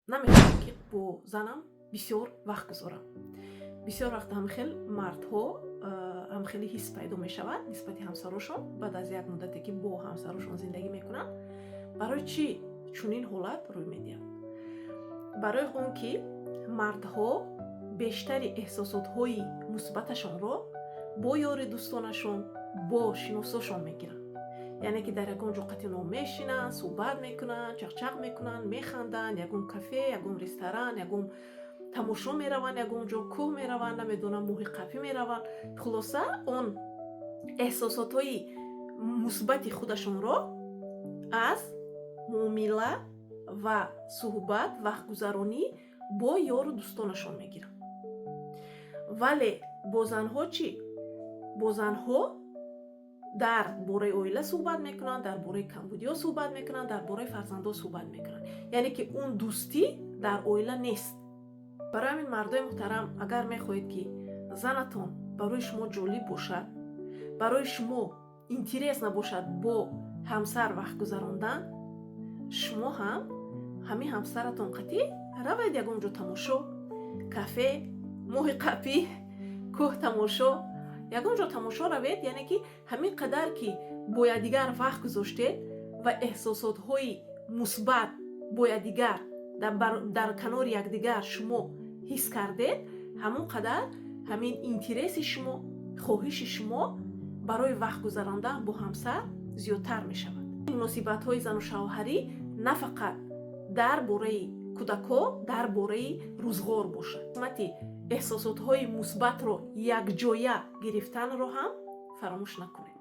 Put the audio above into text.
намехоҳам ки бо занам бисёр вақт гузорам. бисёр вақт ҳамхел мардҳо ҳамхели ҳис пайдо мешавад нисбати ҳамсарошон баъд аз як муддате ки бо ҳамсарошон зиндагӣ мекунанд. барои чӣ чунин ҳолат рӯй медиҳад? барои он ки мардҳо бештари эҳсосотҳои мусбаташонро бо ёри дӯстонашон, бо шиносошон мегиранд. яъне ки дар ягон ҷо қатъи ном мешинанд, суҳбат мекунанд, чақчақ мекунанд, механданд, ягон кафе, ягон ресторан, ягон тамошо мераванд, ягон ҷо кӯҳ мераванд, намедонам моҳи қафӣ мераванд. хулоса он эҳсосотҳои мусбати худашонро аз муомила ва суҳбат, вақтгузаронӣ бо ёру дӯстонашон мегиранд. вале бо занҳо чӣ? бо занҳо дар бораи оила суҳбат мекунанд, дар бораи камбудиҳо суҳбат мекунанд, дар бораи фарзандҳо суҳбат мекунанд. яъне ки он дӯстӣ дар оила нест. барои ҳамин мардои муҳтарам, агар мехоҳед ки занатон барои шумо ҷолиб бошад, барои шумо интерес набошад бо ҳамсар вақт гузарондан, шумо ҳам ҳамин ҳамсаратон қатъӣ равед ягон ҷо тамошо, кафе, моҳи қафӣ, кӯҳ тамошо, ягон ҷо тамошо равед. яъне ки ҳамин қадар ки бо якдигар вақт гузоштед ва эҳсосотҳои мусбат бо якдигар дар канори якдигар шумо ҳис кардед, ҳамон қадар ҳамин интереси шумо, хоҳиши шумо барои вақт гузарондан бо ҳамсар зиёдтар мешавад. муносибатҳои зану шавҳарӣ на фақат дар бораи кӯдакон, дар бораи рӯзғор бошад. қисмати эҳсосотҳои мусбатро якҷоя гирифтанро ҳам фаромӯш накунед.